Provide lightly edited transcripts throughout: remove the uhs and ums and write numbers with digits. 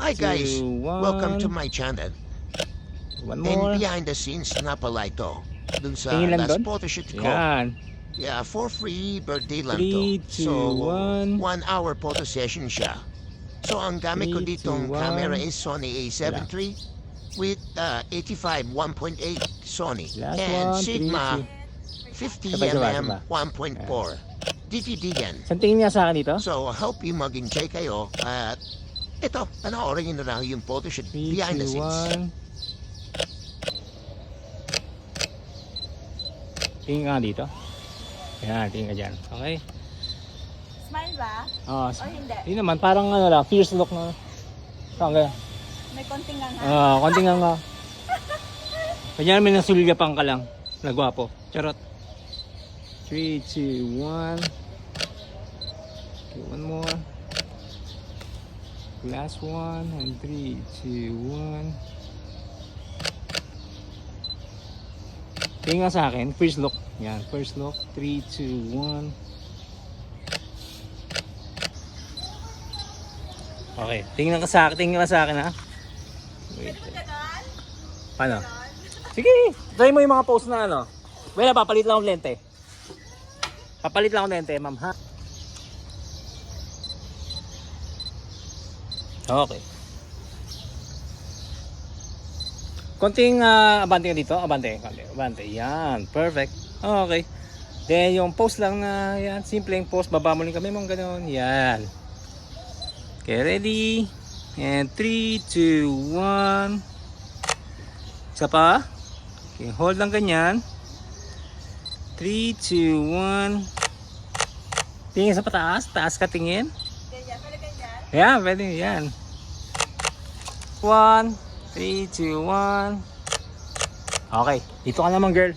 Hi guys, 2, 1. welcome to my channel. One And more. behind the scenes nga pala ito. Dun sa Tingin lang last doon. photoshoot ko. Yan. Yeah, for free birthday lang 3, to. 2, So, 1. 1 hour photo session siya. So, ang gamit ko 3, ditong 2, 1. camera is Sony A7 III with 85 1.8 Sony Last and one, 3, Sigma 2. 50mm 1.4 DTD yan. Saan tingin niya sa akin dito? So, hope you mag-enjoy kayo at ito, panoorin nyo na lang yung photoshoot 3, behind the 2, scenes. 1. Tingin ka dito. Yan, tingin ka dyan. Okay. Smile ba? Oh, O hindi? hindi naman, parang ano lang, fierce look na. Saan kaya? May konting nga. Konting nga. Kanya may nasulyapan ka lang. Nagwapo. Charot. 3, 2, 1. Okay, one more. Last one. And 3, 2, 1. Tingnan sa akin. First look. Yan. First look. 3, 2, 1. Okay. Tingnan ka sa akin. Tingnan ka sa akin ha. Wait. Paano? Sige. Try mo yung mga pose na ano. Wala, papalit lang akong lente. Papalit lang akong lente, ma'am ha. Okay. Konting abante ka dito. Abante. Yan. Perfect. Okay. Then yung pose lang na yan. Simpleng pose. Baba mo rin kami mong gano'n. Yan. Okay, ready. And 3, 2, 1. Isa pa. Okay, hold lang ganyan. 3, 2, 1. Tingin sa pataas. Taas ka tingin. Ganyan, pwede ganyan. Yeah, pwede yan. 1, 3, 2, 1. Okay, dito ka naman girl.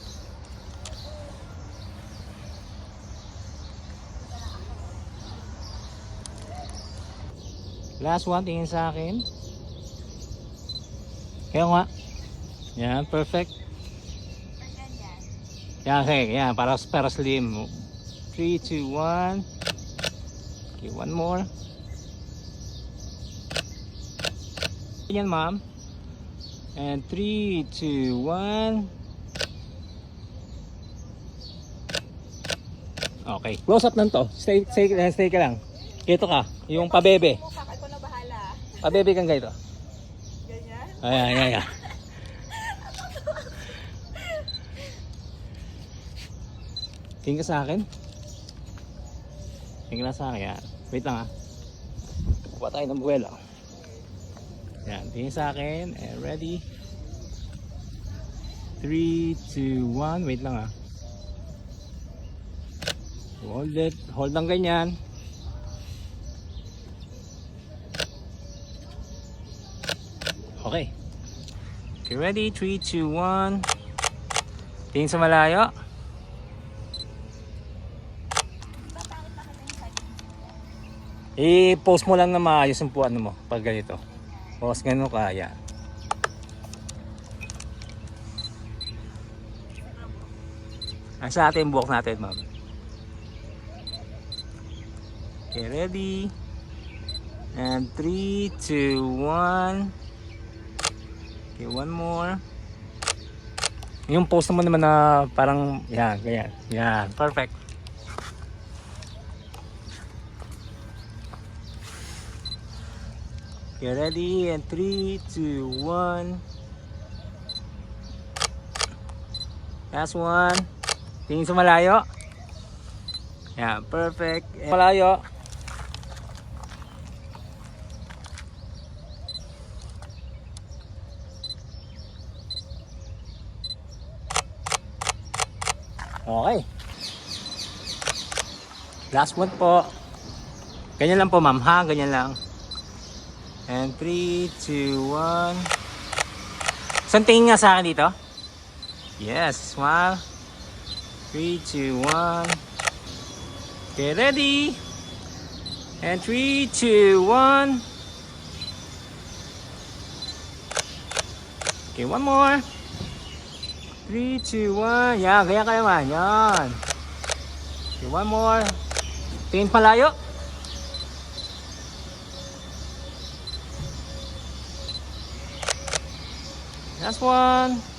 Last one, tingin sa akin. Kaya nga. Yan, perfect. Or ganyan. Yan, okay, yan, para slim. 3, 2, 1. Okay, one more. Yan ma'am. And 3, 2, 1. Okay, close up lang to. Stay ka lang. Ito ka, yung pabebe. Mukha ka, ikaw na bahala. Pabebe kang ganito. Ganyan. Ayan. Tingin ka sa akin. Tingin ka sa akin, yan. Wait lang ha. Kuha tayo ng buwelo. Yan, tingin sa akin. And ready. 3, 2, 1. Wait lang ha. Hold it. Hold lang ganyan. Okay. Okay, ready? 3, 2, 1. Tingin sa malayo. I-post mo lang na maayos ang puwan mo pag ganito. Post ganun ka, yan. Ang sa atin buhok natin, ma'am. Okay, ready? And 3, 2, 1. Okay, one more. Yung post naman na parang, yan, ganyan. Yan, perfect. Okay, ready? And 3, 2, 1. Last one. Tingin sa malayo. Yeah, perfect. And malayo. Okay. Last one po. Ganyan lang po ma'am ha. Ganyan lang. And 3, 2, 1. Saan tingin nga sa akin dito? Yes, smile. 3, 2, 1. Okay, ready? And 3, 2, 1. Okay, one more. 3, 2, 1. Yan, ganyan ka naman. Yan. Okay, one more. Tingin palayo. Last one.